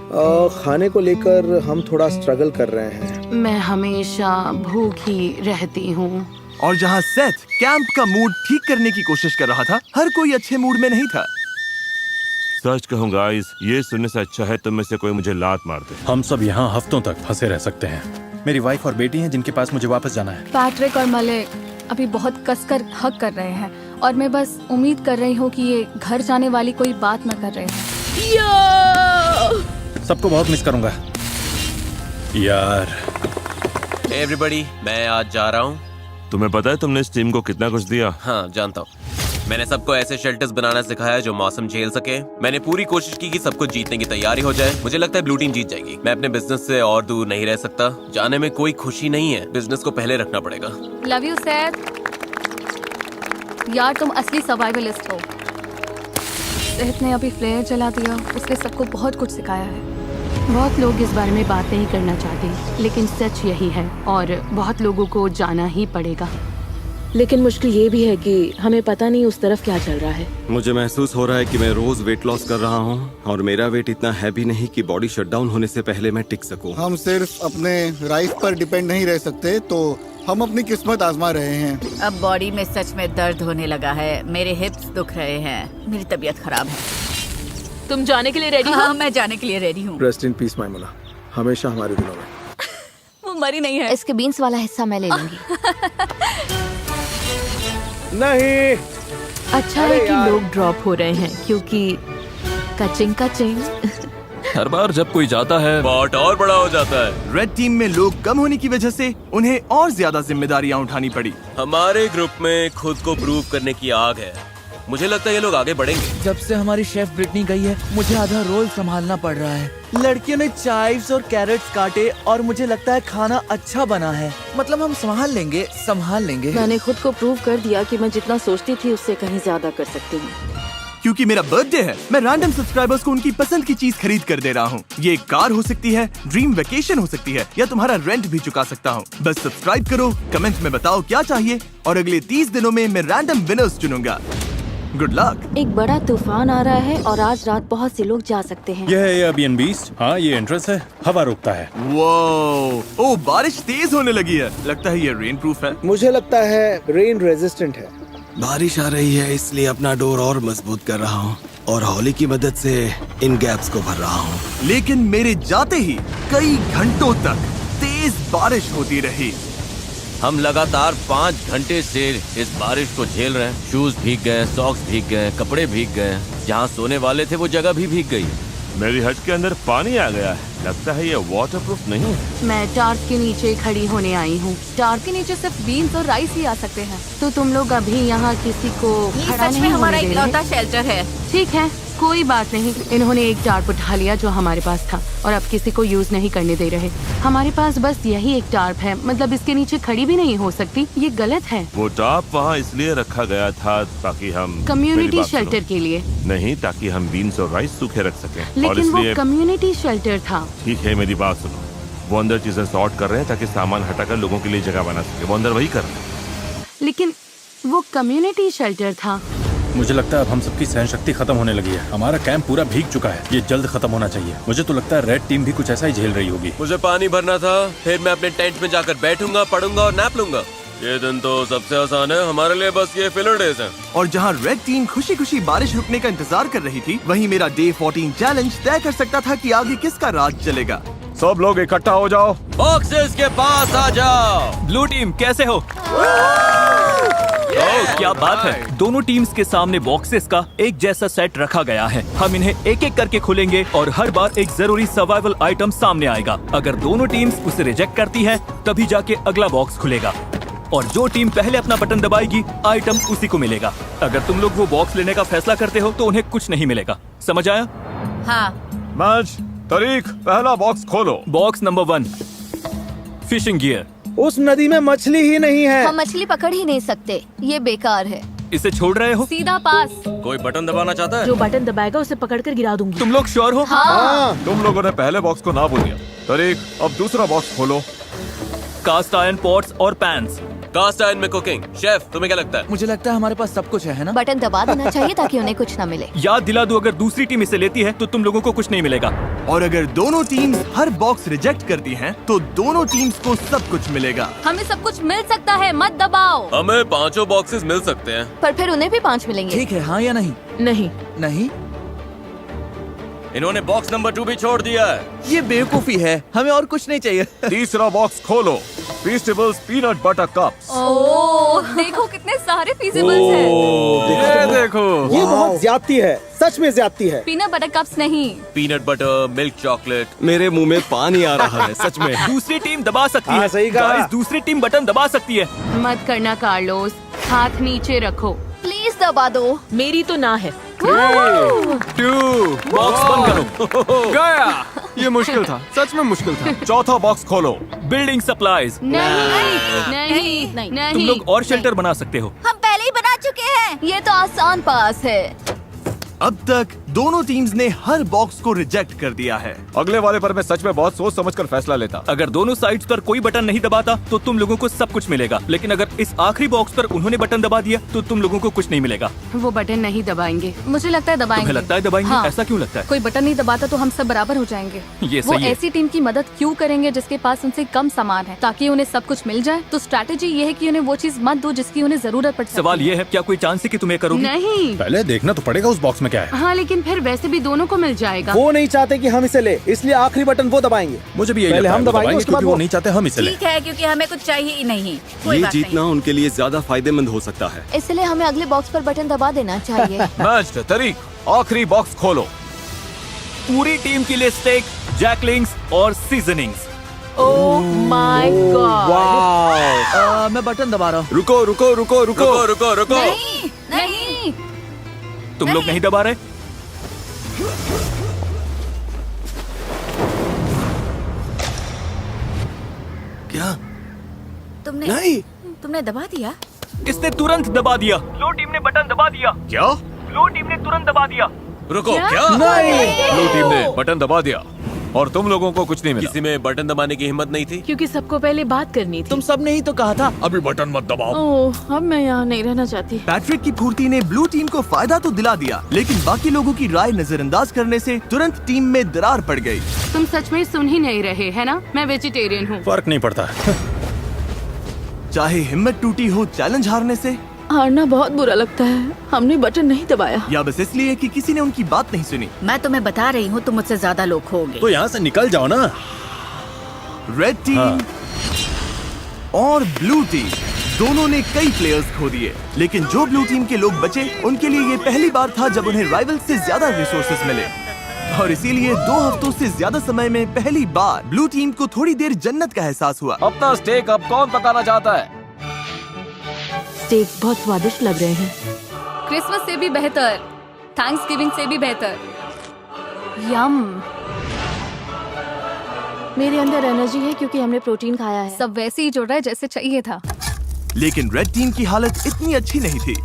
खाने को लेकर हम थोड़ा स्ट्रगल कर रहे हैं। मैं हमेशा भूखी रहती हूँ। और जहाँ सेथ कैंप का मूड ठीक करने की कोशिश कर रहा था, हर कोई अच्छे मूड में नहीं था। सच कहूँ गाइस, ये सुनने से अच्छा है तुम में से कोई मुझे लात मार दे। हम सब यहाँ हफ्तों तक फंसे रह सकते हैं। मेरी वाइफ और बेटी हैं जिनके पास मुझे वापस जाना है। पैट्रिक और मलिक अभी बहुत कसकर हक कर रहे हैं और मैं बस उम्मीद कर रही हूँ कि ये घर जाने वाली कोई बात न कर रहे हैं। सबको बहुत मिस करूंगा यार। एवरीबॉडी, मैं आज जा रहा हूँ। तुम्हें पता है तुमने इस टीम को कितना कुछ दिया? हाँ, जानता हूँ। मैंने सबको ऐसे शेल्टर्स बनाना सिखाया जो मौसम झेल सके। मैंने पूरी कोशिश की कि सबको जीतने की तैयारी हो जाए। मुझे लगता है ब्लू टीम जीत जाएगी। मैं अपने बिजनेस से और दूर नहीं रह सकता। जाने में कोई खुशी नहीं है। बिजनेस को पहले रखना पड़ेगा। Love you Seth. यार तुम असली सर्वाइवलिस्ट हो। सेथ ने अभी फ्लेयर जला दिया। उसने सबको बहुत कुछ सिखाया है। बहुत लोग इस बारे में बात नहीं करना चाहते, लेकिन सच यही है और बहुत लोगों को जाना ही पड़ेगा। लेकिन मुश्किल ये भी है कि हमें पता नहीं उस तरफ क्या चल रहा है। मुझे महसूस हो रहा है कि मैं रोज वेट लॉस कर रहा हूँ और मेरा वेट इतना हैवी नहीं कि बॉडी शटडाउन होने से पहले मैं टिक सकूं। हम सिर्फ अपने राइस पर डिपेंड नहीं रह सकते, तो हम अपनी किस्मत आजमा रहे हैं। अब बॉडी में सच में दर्द होने लगा है। मेरे हिप्स दुख रहे हैं। मेरी तबीयत खराब है। तुम जाने के लिए रेडी हो? हाँ, मैं जाने के लिए रेडी हूँ। रेस्ट इन पीस मैमुला, हमेशा हमारे दिलों में। वो मरी नहीं है। इसके बीन्स वाला हिस्सा मैं ले लूंगी। नहीं, अच्छा है कि लोग ड्रॉप हो रहे हैं क्योंकि कचिंग कचिंग। हर बार जब कोई जाता है पॉट और बड़ा हो जाता है। रेड टीम में लोग कम होने की वजह से उन्हें और ज्यादा जिम्मेदारियां उठानी पड़ी। हमारे ग्रुप में खुद को प्रूव करने की आग है। मुझे लगता है ये लोग आगे बढ़ेंगे। जब से हमारी शेफ ब्रिटनी गई है मुझे आधा रोल संभालना पड़ रहा है। लड़कियों ने चाइव्स और कैरेट्स काटे और मुझे लगता है खाना अच्छा बना है। मतलब हम संभाल लेंगे। मैंने खुद को प्रूव कर दिया कि मैं जितना सोचती थी उससे कहीं ज्यादा कर सकती हूँ। क्योंकि मेरा बर्थडे है, मैं रैंडम सब्सक्राइबर्स को उनकी पसंद की चीज खरीद कर दे रहा हूँ। ये एक कार हो सकती है, ड्रीम वेकेशन हो सकती है, या तुम्हारा रेंट भी चुका सकता हूँ। बस सब्सक्राइब करो, कमेंट में बताओ क्या चाहिए, और अगले 30 दिनों में मैं रैंडम विनर्स चुनूंगा। Good luck. एक बड़ा तूफान आ रहा है और आज रात बहुत से लोग जा सकते हैं। यह है एयरबीएनबी। हाँ, ये एंट्रेंस है, हवा रोकता है। वो बारिश तेज होने लगी है, लगता है ये रेन प्रूफ है। मुझे लगता है रेन रेजिस्टेंट है। बारिश आ रही है इसलिए अपना डोर और मजबूत कर रहा हूँ और हौली की मदद से इन गैप्स को भर रहा हूँ। लेकिन मेरे जाते ही कई घंटों तक तेज बारिश होती रही। हम लगातार 5 घंटे से इस बारिश को झेल रहे हैं। शूज भीग गए, सॉक्स भीग गए, कपड़े भीग गए, जहाँ सोने वाले थे वो जगह भी भीग गई। मेरी हट के अंदर पानी आ गया है, लगता है ये वाटरप्रूफ नहीं है। मैं टार्प के नीचे खड़ी होने आई हूँ। टार्प के नीचे सिर्फ बीन्स और राइस ही आ सकते हैं। तो तुम लोग अभी यहाँ किसी को खड़ा नहीं होने दे रहे? शेल्टर है। ठीक है, कोई बात नहीं। इन्होंने एक टार्प उठा लिया जो हमारे पास था और अब किसी को यूज नहीं करने दे रहे। हमारे पास बस यही एक टार्प है, मतलब इसके नीचे खड़ी भी नहीं हो सकती। ये गलत है। वो टाप वहाँ इसलिए रखा गया था ताकि हम कम्युनिटी शेल्टर के लिए नहीं, ताकि हम बीन्स और राइस सूखे रख सकें। और लेकिन वो इसलिए कम्युनिटी शेल्टर था। ठीक है, मेरी बात सुनो। वो अंदर चीजें सॉर्ट कर रहे हैं ताकि सामान हटाकर लोगों के लिए जगह बना सके। वो अंदर वही कर रहे हैं। लेकिन वो कम्युनिटी शेल्टर था। मुझे लगता है अब हम सबकी सहन शक्ति खत्म होने लगी है। हमारा कैंप पूरा भीग चुका है, ये जल्द खत्म होना चाहिए। मुझे तो लगता है रेड टीम भी कुछ ऐसा ही झेल रही होगी। मुझे पानी भरना था, फिर मैं अपने टेंट में जाकर बैठूंगा, पढ़ूंगा और नैप लूंगा। ये दिन तो सबसे आसान है हमारे लिए, बस ये फिलर डेज हैं। और जहाँ रेड टीम खुशी खुशी बारिश रुकने का इंतजार कर रही थी, वहीं मेरा डे 14 चैलेंज तय कर सकता था कि आगे किसका राज चलेगा। सब लोग इकट्ठा हो जाओ, बॉक्सेस के पास आ जाओ। ब्लू टीम कैसे हो? क्या बात है। दोनों टीम्स के सामने बॉक्सेस का एक जैसा सेट रखा गया है। हम इन्हें एक एक करके खोलेंगे और हर बार एक जरूरी सर्वाइवल आइटम सामने आएगा। अगर दोनों टीम्स उसे रिजेक्ट करती है तभी जाके अगला बॉक्स खुलेगा और जो टीम पहले अपना बटन दबाएगी आइटम उसी को मिलेगा। अगर तुम लोग वो बॉक्स लेने का फैसला करते हो तो उन्हें कुछ नहीं मिलेगा। समझ आया? हाँ। मैच तारीख, पहला बॉक्स खोलो। Box number 1, fishing gear. उस नदी में मछली ही नहीं है। हम मछली पकड़ ही नहीं सकते, ये बेकार है। इसे छोड़ रहे हो? सीधा पास। कोई बटन दबाना चाहता है? जो बटन दबाएगा उसे पकड़कर गिरा दूंगी। तुम लोग श्योर हो? हाँ। तुम लोगों ने पहले बॉक्स को ना बोलिए। तारीख, अब दूसरा बॉक्स खोलो। कास्ट आयरन पॉट्स और पैन्स। कास्ट आयरन में कुकिंग। शेफ, तुम्हें क्या लगता है? मुझे लगता है हमारे पास सब कुछ है ना? बटन दबा देना चाहिए ताकि उन्हें कुछ न मिले। याद दिला दो, अगर दूसरी टीम इसे लेती है तो तुम लोगों को कुछ नहीं मिलेगा। और अगर दोनों टीम्स हर बॉक्स रिजेक्ट करती हैं, तो दोनों टीम्स को सब कुछ मिलेगा। हमें सब कुछ मिल सकता है, मत दबाओ। हमें 5 बॉक्सेस मिल सकते हैं। पर फिर उन्हें भी 5 मिलेंगे। ठीक है, हाँ या नहीं? नहीं। नहीं? इन्होंने बॉक्स नंबर 2 भी छोड़ दिया है। ये बेवकूफी है, हमें और कुछ नहीं चाहिए। तीसरा बॉक्स खोलो। फीस्टेबल्स पीनट बटर कप्स। ओह, देखो कितने सारे फीजिबल्स हैं। ये देखो, ये बहुत ज्यादती है, सच में ज्यादती है। पीनट बटर कप्स नहीं, पीनट बटर, मिल्क चॉकलेट। मेरे मुंह में पानी आ रहा है सच में। दूसरी टीम दबा सकती हाँ, है। सही कहा। गाइस, दूसरी टीम बटन दबा सकती है। मत करना कार्लोस, हाथ नीचे रखो। प्लीज दबा दो। मेरी तो ना है। 2 बॉक्स बंद करो। गया। ये मुश्किल था, सच में मुश्किल था। चौथा बॉक्स खोलो। Building supplies. नहीं, नहीं। तुम लोग और शेल्टर बना सकते हो। हम पहले ही बना चुके हैं। ये तो आसान पास है। अब तक दोनों टीम्स ने हर बॉक्स को रिजेक्ट कर दिया है। अगले वाले पर मैं सच में बहुत सोच समझकर फैसला लेता। अगर दोनों साइड्स पर कोई बटन नहीं दबाता तो तुम लोगों को सब कुछ मिलेगा, लेकिन अगर इस आखिरी बॉक्स पर उन्होंने बटन दबा दिया तो तुम लोगों को कुछ नहीं मिलेगा। वो बटन नहीं दबाएंगे। मुझे लगता है दबाएंगे। तुम्हें लगता है दबाएंगे? हाँ। ऐसा क्यों लगता है? कोई बटन नहीं दबाता तो हम सब बराबर हो जाएंगे। ये वो सही है। ऐसी टीम की मदद क्यों करेंगे जिसके पास उनसे कम सामान है, ताकि उन्हें सब कुछ मिल जाए। तो स्ट्रैटेजी ये है कि उन्हें वो चीज मत दो जिसकी उन्हें जरूरत पड़ सकती है। सवाल ये है, क्या कोई चांस है कि तुम्हें करोगे? नहीं। पहले देखना तो पड़ेगा उस बॉक्स में क्या है। हाँ, लेकिन फिर वैसे भी दोनों को मिल जाएगा। वो नहीं चाहते कि हम इसे ले, इसलिए आखिरी बटन वो दबाएंगे। मुझे भी यही पहले लगता है, हम वो दबाएंगे, उसके बाद क्योंकि वो वो। नहीं चाहते हम इसे लें। ठीक है, क्योंकि हमें कुछ चाहिए ही नहीं। कोई ये बात जीतना उनके लिए ज्यादा फायदेमंद हो सकता है। इसलिए हमें अगले बॉक्स पर बटन दबा देना चाहिए। मैच तारीख, आखिरी बॉक्स खोलो। पूरी टीम के लिए स्टेक, जैकलिंग्स और सीजनिंग्स। Oh my God. वाह। मैं बटन दबा रहा हूँ। रुको रुको रुको रुको। रुको रुको रुको। नहीं। तुम लोग नहीं दबा रहे? क्या? तुमने दबा दिया? इसने तुरंत दबा दिया। लो टीम ने बटन दबा दिया। क्या? लो टीम ने तुरंत दबा दिया। रुको, क्या? ब्लू टीम ने बटन दबा दिया और तुम लोगों को कुछ नहीं मिला। किसी में बटन दबाने की हिम्मत नहीं थी? क्योंकि सबको पहले बात करनी थी। तुम सब ने ही तो कहा था। अभी बटन मत दबाओ। ओह, अब मैं यहाँ नहीं रहना चाहती। पैट्रिक की फुर्ती ने ब्लू टीम को फायदा तो दिला दिया, लेकिन बाकी लोगों की राय नजरअंदाज करने से तुरंत टीम में दरार पड़ गई। तुम सच में सुन ही नहीं रहे, है ना? मैं वेजिटेरियन हूँ। फर्क नहीं पड़ता। चाहे हिम्मत टूटी हो चैलेंज हारने से, हारना बहुत बुरा लगता है। हमने बटन नहीं दबाया। या बस इसलिए कि किसी ने उनकी बात नहीं सुनी। मैं तुम्हें बता रही हूँ, तुम मुझसे ज्यादा लोग खोगे। तो यहाँ से निकल जाओ ना। रेड टीम और ब्लू टीम दोनों ने कई प्लेयर्स खो दिए, लेकिन जो ब्लू टीम के लोग बचे उनके लिए ये पहली बार था जब उन्हें राइवल से ज्यादा रिसोर्सेस मिले, और इसीलिए 2 हफ्तों से ज्यादा समय में पहली बार ब्लू टीम को थोड़ी देर जन्नत का एहसास हुआ। अपना स्टेक अब कौन पकाना चाहता है? स्टेक बहुत स्वादिष्ट लग रहे हैं। क्रिसमस से भी बेहतर, थैंक्सगिविंग से भी बेहतर। यम। मेरे अंदर एनर्जी है क्योंकि हमने प्रोटीन खाया है। सब वैसे ही जुड़ रहा है जैसे चाहिए था। लेकिन रेड टीम की हालत इतनी अच्छी नहीं थी।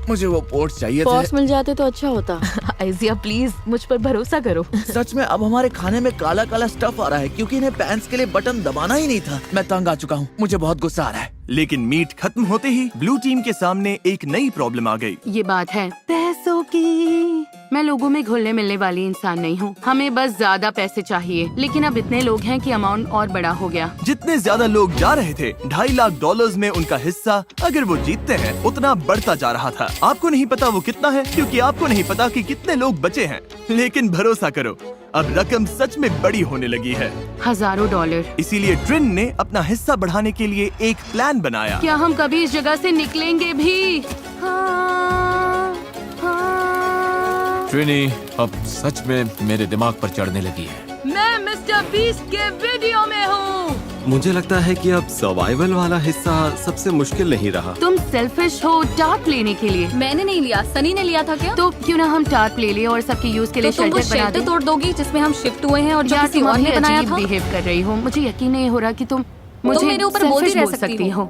मुझे वो पोर्ट्स चाहिए पॉट्स थे। मिल जाते तो अच्छा होता। आइजिया प्लीज मुझ पर भरोसा करो। सच में अब हमारे खाने में काला काला स्टफ आ रहा है क्योंकि इन्हें पैंट्स के लिए बटन दबाना ही नहीं था। मैं तंग आ चुका हूँ, मुझे बहुत गुस्सा आ रहा है। लेकिन मीट खत्म होते ही ब्लू टीम के सामने एक नई प्रॉब्लम आ गई। ये बात है पैसों की। मैं लोगों में घुलने मिलने वाली इंसान नहीं हूँ। हमें बस ज्यादा पैसे चाहिए, लेकिन अब इतने लोग हैं कि अमाउंट और बड़ा हो गया। जितने ज्यादा लोग जा रहे थे, $2.5 लाख में उनका हिस्सा अगर वो जीतते हैं उतना बढ़ता जा रहा था। आपको नहीं पता वो कितना है, क्योंकि आपको नहीं पता कि कितने लोग बचे हैं। लेकिन भरोसा करो, अब रकम सच में बड़ी होने लगी है। हजारों डॉलर। इसीलिए ट्रिन ने अपना हिस्सा बढ़ाने के लिए एक प्लान बनाया। क्या हम कभी इस जगह से निकलेंगे भी? हाँ, हाँ। ट्रिनी अब सच में मेरे दिमाग पर चढ़ने लगी है। मैं मिस्टर बीस्ट के वीडियो में हूँ। मुझे लगता है कि अब सर्वाइवल वाला हिस्सा सबसे मुश्किल नहीं रहा। तुम सेल्फिश हो टार्प लेने के लिए। मैंने नहीं लिया, सनी ने लिया था। क्या तो क्यों ना हम टार्प ले लिए और सबके यूज के लिए तो तुम वो शेल्टर बना शेल्टर दें? तोड़ दोगी जिसमें हम शिफ्ट हुए हैं और जो यार, किसी तुम और ने अभी बनाया अजीब था। बिहेव कर रही हो। मुझे यकीन नहीं हो रहा कि तुम मुझे मेरे ऊपर बोलती selfish रह बोल सकती हो।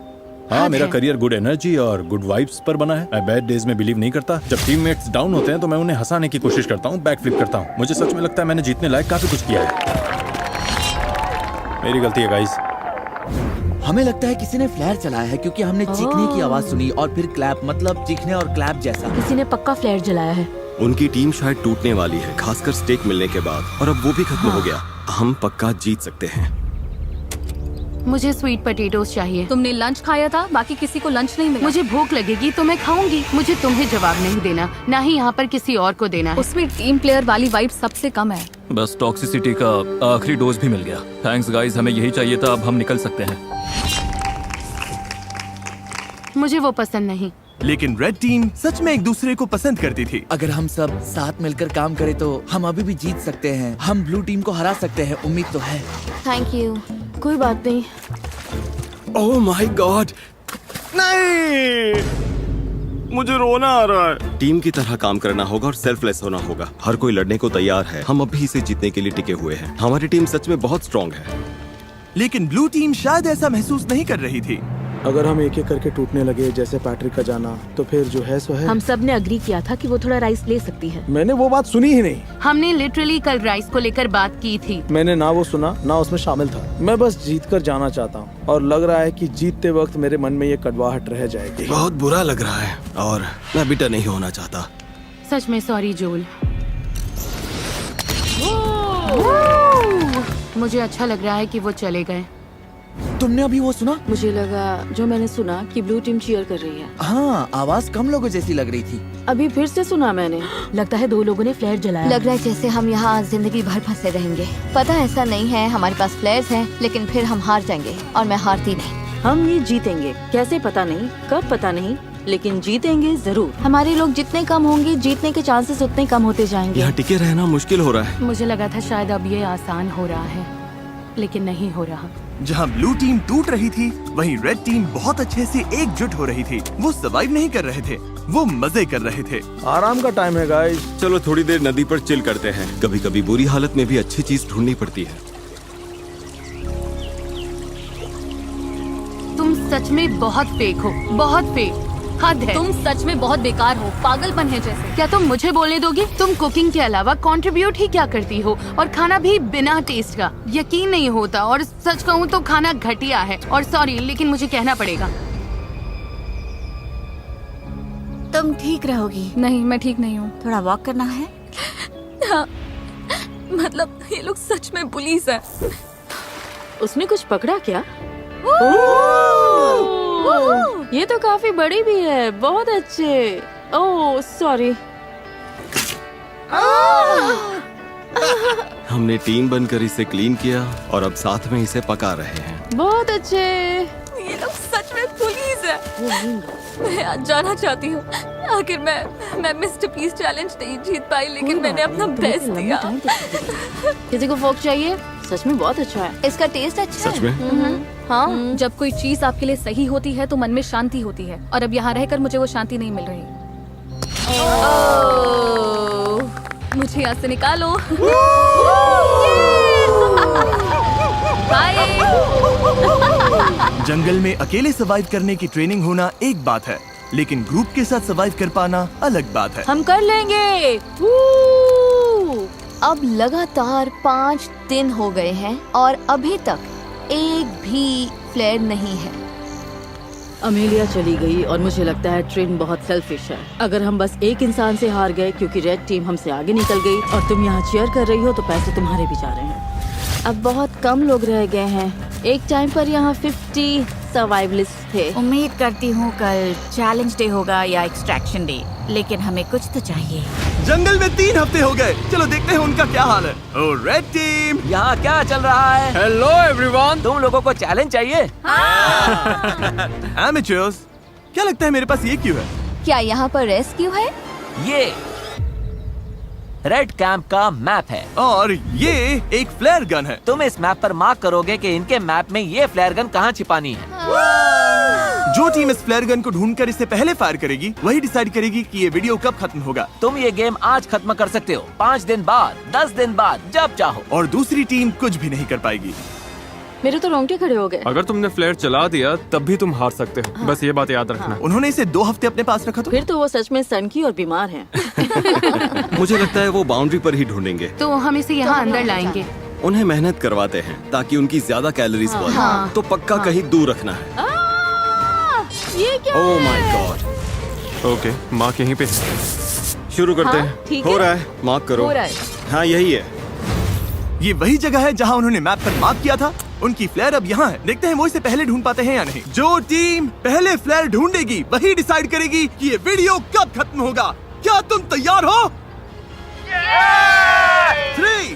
हाँ, मेरा है। करियर गुड एनर्जी और गुड वाइब्स पर बना है। मैं बैड डेज में बिलीव नहीं करता। जब टीममेट्स डाउन होते हैं तो मैं उन्हें हंसाने की कोशिश करता हूँ, बैक फ्लिप करता हूँ। मुझे सच में लगता है मैंने जीतने लायक काफी कुछ किया है। मेरी गलती है गाइस। हमें लगता है किसी ने फ्लेयर चलाया है क्योंकि हमने चीखने की आवाज सुनी और फिर क्लैप, मतलब चीखने और क्लैप जैसा। किसी ने पक्का फ्लेयर जलाया है। उनकी टीम शायद टूटने वाली है, खासकर स्टेक मिलने के बाद, और अब वो भी खत्म हो गया। हम पक्का जीत सकते हैं। मुझे स्वीट पोटैटोस चाहिए। तुमने लंच खाया था, बाकी किसी को लंच नहीं मिला। मुझे भूख लगेगी तो मैं खाऊंगी। मुझे तुम्हें जवाब नहीं देना, ना ही यहाँ पर किसी और को देना है। उसमें टीम प्लेयर वाली वाइब सबसे कम है। बस टॉक्सिसिटी का आखिरी डोज भी मिल गया। थैंक्स गाइस, हमें यही चाहिए था। अब हम निकल सकते हैं। मुझे वो पसंद नहीं। लेकिन रेड टीम सच में एक दूसरे को पसंद करती थी। अगर हम सब साथ मिलकर काम करें तो हम अभी भी जीत सकते हैं। हम ब्लू टीम को हरा सकते हैं, उम्मीद तो है। Thank you. कोई बात नहीं। ओह माय गॉड, नहीं, मुझे रोना आ रहा है। टीम की तरह काम करना होगा और सेल्फलेस होना होगा। हर कोई लड़ने को तैयार है। हम अभी इसे जीतने के लिए टिके हुए हैं। हमारी टीम सच में बहुत स्ट्रांग है। लेकिन ब्लू टीम शायद ऐसा महसूस नहीं कर रही थी। अगर हम एक एक करके टूटने लगे जैसे पैट्रिक का जाना, तो फिर जो है सो है। हम सब ने अग्री किया था कि वो थोड़ा राइस ले सकती है। मैंने वो बात सुनी ही नहीं। हमने लिटरली कल राइस को लेकर बात की थी। मैंने ना वो सुना ना उसमें शामिल था। मैं बस जीत कर जाना चाहता हूँ और लग रहा है कि जीतते वक्त मेरे मन में ये कड़वाहट रह जाएगी। बहुत बुरा लग रहा है और मैं बिटर नहीं होना चाहता। सच में सॉरी जोल। मुझे अच्छा लग रहा है कि वो चले गए। तुमने अभी वो सुना? मुझे लगा जो मैंने सुना कि ब्लू टीम चीयर कर रही है। हाँ, आवाज कम लोगों जैसी लग रही थी। अभी फिर से सुना मैंने। लगता है 2 लोगों ने फ्लेयर जलाया। लग रहा है जैसे हम यहाँ जिंदगी भर फंसे रहेंगे। पता ऐसा नहीं है, हमारे पास फ्लेयर्स हैं, लेकिन फिर हम हार जाएंगे और मैं हारती नहीं। हम ये जीतेंगे, कैसे पता नहीं, कब पता नहीं, लेकिन जीतेंगे जरूर। हमारे लोग जितने कम होंगे, जीतने के चांसेस उतने कम होते जाएंगे। यहाँ टिके रहना मुश्किल हो रहा है। मुझे लगा था शायद अब ये आसान हो रहा है, लेकिन नहीं हो रहा। जहाँ ब्लू टीम टूट रही थी, वहीं रेड टीम बहुत अच्छे से एकजुट हो रही थी। वो सर्वाइव नहीं कर रहे थे, वो मजे कर रहे थे। आराम का टाइम है गाइस। चलो थोड़ी देर नदी पर चिल करते हैं। कभी कभी बुरी हालत में भी अच्छी चीज ढूंढनी पड़ती है। तुम सच में बहुत फेक हो, बहुत फेक। हद है। तुम सच में बहुत बेकार हो, पागलपन है जैसे। क्या तुम मुझे बोलने दोगे? तुम कुकिंग के अलावा कंट्रीब्यूट ही क्या करती हो, और खाना भी बिना टेस्ट का। यकीन नहीं होता, और सच कहूँ तो खाना घटिया है। और सॉरी, लेकिन मुझे कहना पड़ेगा। तुम ठीक रहोगी? नहीं, मैं ठीक नहीं हूँ। थोड़ा वॉक करना है? हाँ, मतलब ये लोग सच में पुलिस है। उसने कुछ पकड़ा क्या? ये तो काफी बड़ी भी है। बहुत अच्छे। Oh sorry. हमने टीम बनकर इसे क्लीन किया और अब साथ में इसे पका रहे हैं। बहुत अच्छे। ये लोग सच में पुलिस है। मैं आज जाना चाहती हूँ। आखिर मैं मिस्टर पीस चैलेंज नहीं जीत पाई, लेकिन मैंने अपना बेस्ट दिया। किसी को फोक चाहिए? सच में बहुत अच्छा है। इसका टेस्ट अच्छा सच में? हाँ, जब कोई चीज आपके लिए सही होती है तो मन में शांति होती है, और अब यहाँ रहकर मुझे वो शांति नहीं मिल रही। मुझे यहाँ से निकालो। बाय। जंगल में अकेले सर्वाइव करने की ट्रेनिंग होना एक बात है, लेकिन ग्रुप के साथ सर्वाइव कर पाना अलग बात है। हम कर लेंगे। अब लगातार 5 दिन हो गए हैं और अभी तक एक भी फ्लेयर नहीं है। अमेलिया चली गई और मुझे लगता है ट्रेन बहुत सेल्फिश है। अगर हम बस एक इंसान से हार गए क्योंकि रेड टीम हमसे आगे निकल गई और तुम यहाँ चीयर कर रही हो, तो पैसे तुम्हारे भी जा रहे हैं। अब बहुत कम लोग रह गए हैं। एक टाइम पर यहाँ 50 सर्वाइवलिस्ट थे। उम्मीद करती हूँ कल चैलेंज डे होगा या एक्सट्रैक्शन डे, लेकिन हमें कुछ तो चाहिए। जंगल में 3 हफ्ते हो गए। चलो देखते हैं उनका क्या हाल है। ओ रेड टीम, यहाँ क्या चल रहा है? Hello everyone. तुम लोगों को चैलेंज चाहिए? एमेचर्स, क्या लगता है मेरे पास ये क्यों है? क्या यहाँ पर रेस्क्यू है? ये रेड कैंप का मैप है और ये एक फ्लेयर गन है। तुम इस मैप पर मार्क करोगे कि इनके मैप में ये फ्लेयर गन कहाँ छिपानी है। जो टीम इस फ्लेयर गन को ढूंढकर इसे पहले फायर करेगी, वही डिसाइड करेगी कि ये वीडियो कब खत्म होगा। तुम ये गेम आज खत्म कर सकते हो, 5 दिन बाद, 10 दिन बाद, जब चाहो। और दूसरी टीम कुछ भी नहीं कर पाएगी। मेरे तो रोंगटे खड़े हो गए। अगर तुमने फ्लेयर चला दिया तब भी तुम हार सकते हो। हाँ। बस ये बात याद रखना। उन्होंने इसे 2 हफ्ते अपने पास रखा फिर तो वो सच में सनकी और बीमार हैं। मुझे लगता है वो बाउंड्री पर ही ढूंढेंगे। तो हम इसे यहाँ अंदर लाएंगे। उन्हें मेहनत करवाते हैं ताकि उनकी ज्यादा कैलोरीज बढ़े। हाँ। तो पक्का कहीं दूर रखना है। ये क्या oh my God. Okay, mark यहीं पे। शुरू करते हाँ, हैं। ठीक हो है। रहा है, मार्क करो। हो रहा है। हाँ यही है। ये वही जगह है जहाँ उन्होंने मैप पर मार्क किया था। उनकी फ्लेयर अब यहाँ है। देखते हैं वो इसे पहले ढूंढ पाते हैं या नहीं। जो टीम पहले फ्लेयर ढूंढेगी वही डिसाइड करेगी कि ये वीडियो कब खत्म होगा। क्या तुम तैयार हो? 3,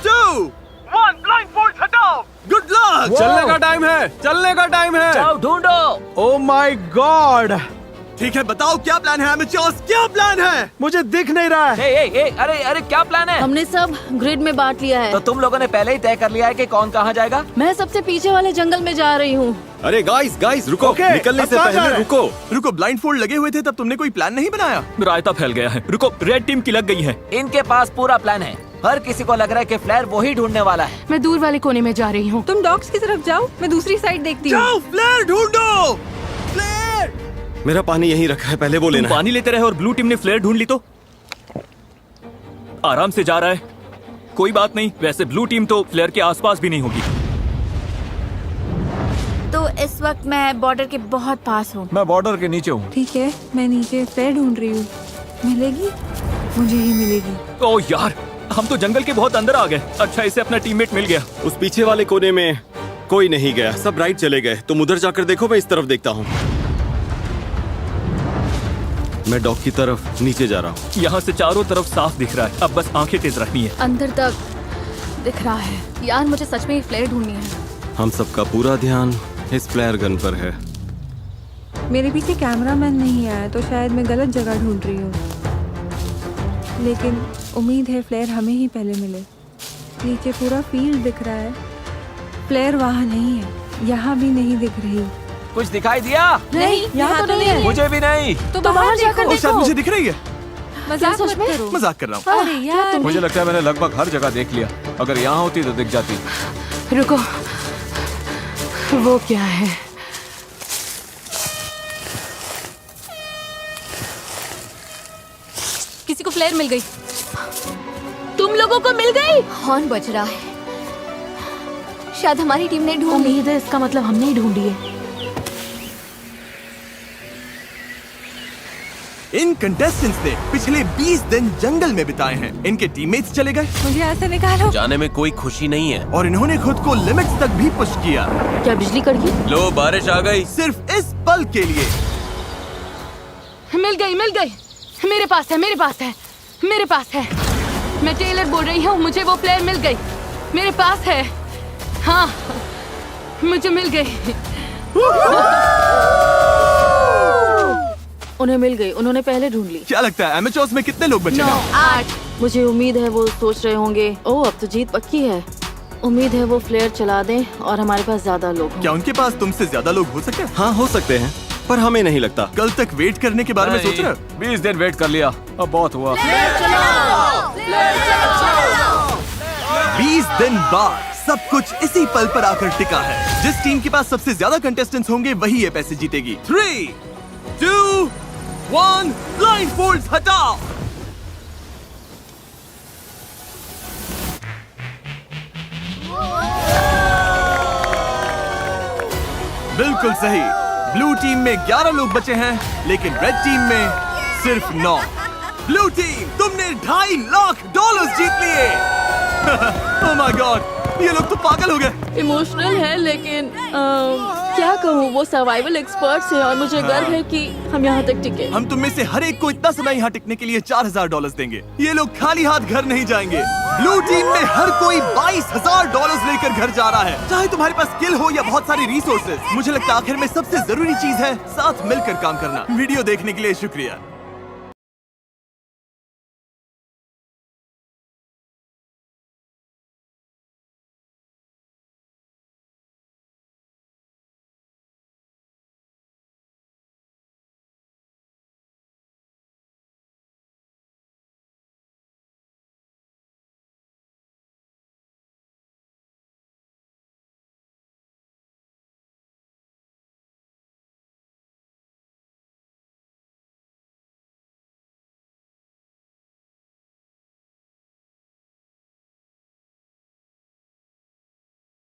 2, 1, ब्लाइंड फोल्ड हटाओ। Good luck. चलने का टाइम है, चलने का टाइम है। जाओ ढूंढो। Oh my God. ठीक है, बताओ क्या प्लान है एमेचर्स, क्या प्लान है? मुझे दिख नहीं रहा है। अरे क्या प्लान है? हमने सब ग्रिड में बांट लिया है। तो तुम लोगों ने पहले ही तय कर लिया है कि कौन कहाँ जाएगा? मैं सबसे पीछे वाले जंगल में जा रही हूँ। अरे गाइस रुको। Okay, निकलने अब से कहाँ जा पहले रहे? रुको। ब्लाइंड फोल्ड लगे हुए थे तब तुमने कोई प्लान नहीं बनाया? रायता फैल गया है। रुको, रेड टीम की लग गई है। इनके पास पूरा प्लान है। हर किसी को लग रहा है कि फ्लेयर वही ढूंढने वाला है। मैं दूर वाले कोने में जा रही हूँ। तुम डॉग्स की तरफ जाओ, मैं दूसरी साइड देखती हूँ। जाओ, फ्लेयर ढूंढो। फ्लेयर। मेरा पानी यहीं रखा है, पहले वो लेना है। पानी लेते रहे और ब्लू टीम ने फ्लेयर ढूंढ ली तो आराम से जा रहा है। कोई बात नहीं, वैसे ब्लू टीम तो फ्लेयर के आसपास भी नहीं होगी। तो इस वक्त मैं बॉर्डर के बहुत पास हूँ। मैं बॉर्डर के नीचे हूँ। ठीक है, मैं नीचे फ्लेयर ढूंढ रही हूँ। मिलेगी? मुझे ही मिलेगी। ओह यार, हम तो जंगल के बहुत अंदर आ गए। अच्छा, इसे अपना टीममेट मिल गया। उस पीछे वाले कोने में कोई नहीं गया, सब राइट चले गए। तुम उधर जाकर देखो, मैं इस तरफ देखता हूँ। मैं डॉग की तरफ नीचे जा रहा हूँ। यहाँ से चारों तरफ साफ दिख रहा है। अब बस आंखें तेज रखनी है। अंदर तक दिख रहा है। यार मुझे सच में ये फ्लेयर ढूंढनी है। हम सबका पूरा ध्यान इस फ्लेयर गन पर है। मेरे पीछे कैमरामैन नहीं आया तो शायद मैं गलत जगह ढूंढ रही हूँ, लेकिन उम्मीद है फ्लेयर हमें ही पहले मिले। नीचे पूरा फील्ड दिख रहा है, फ्लेयर वहाँ नहीं है, यहाँ भी नहीं दिख रही। कुछ दिखाई दिया? नहीं, यहाँ तो नहीं है। मुझे भी नहीं। तो बाहर जाकर ओ, शायद मुझे दिख रही है। मजाक मत करो। मजाक कर रहा हूँ। अरे यार, मुझे लगता है मैंने लगभग हर जगह देख लिया। अगर यहाँ होती तो दिख जाती। रुको, वो क्या है? किसी को फ्लेयर मिल गई। तुम लोगों को मिल गई? हॉर्न बज रहा है। शायद हमारी टीम ने ढूंढ ली। उम्मीद है इसका मतलब हमने ही ढूंढी है। इन कंटेस्टेंट्स ने पिछले 20 दिन जंगल में बिताए हैं। इनके टीममेट्स चले गए। मुझे यहाँ से निकालो। जाने में कोई खुशी नहीं है। और इन्होंने खुद को लिमिट्स तक भी पुश किया। क्या बिजली कड़की? लो बारिश आ गई। सिर्फ इस पल के लिए। मिल गई, मिल गई। मेरे पास है, मेरे पास है, मेरे पास है। मैं टेलर बोल रही हूँ, मुझे वो प्लेयर मिल गई। मेरे पास है। हाँ, मुझे मिल गई। उन्हें मिल गई। उन्होंने पहले ढूंढ ली। क्या लगता है एमेचर्स में कितने लोग बचे हैं? 8। मुझे उम्मीद है वो सोच रहे होंगे, ओह अब तो जीत पक्की है। उम्मीद है वो फ्लेयर चला दें और हमारे पास ज्यादा लोग हों। क्या उनके पास तुमसे ज्यादा लोग हो सकते हैं? हाँ हो सकते हैं, पर हमें नहीं लगता। कल तक वेट करने के बारे में सोच रहे हो? 20 दिन वेट कर लिया, अब बहुत हुआ। 20 दिन बाद सब कुछ इसी पल पर आकर टिका है। जिस टीम के पास सबसे ज्यादा कंटेस्टेंट्स होंगे वही ये पैसे जीतेगी। 3, 2, 1, ब्लाइंडफोल्ड्स हटाओ। बिल्कुल सही। ब्लू टीम में 11 लोग बचे हैं, लेकिन रेड टीम में सिर्फ 9। ब्लू टीम, तुमने $2.5 लाख जीत लिए। ओह माय गॉड, ये लोग तो पागल हो गए। इमोशनल है, लेकिन क्या कहूँ, वो सर्वाइवल एक्सपर्ट्स हैं और मुझे गर्व है कि हम यहाँ तक टिके। हम तुम में से हर एक को इतना समय यहाँ टिकने के लिए $4,000 देंगे। ये लोग खाली हाथ घर नहीं जाएंगे। ब्लू टीम में हर कोई $22,000 लेकर घर जा रहा है, चाहे तुम्हारे पास स्किल हो या बहुत सारी रिसोर्सेज। मुझे लगता है आखिर में सबसे जरूरी चीज है साथ मिलकर काम करना। वीडियो देखने के लिए शुक्रिया।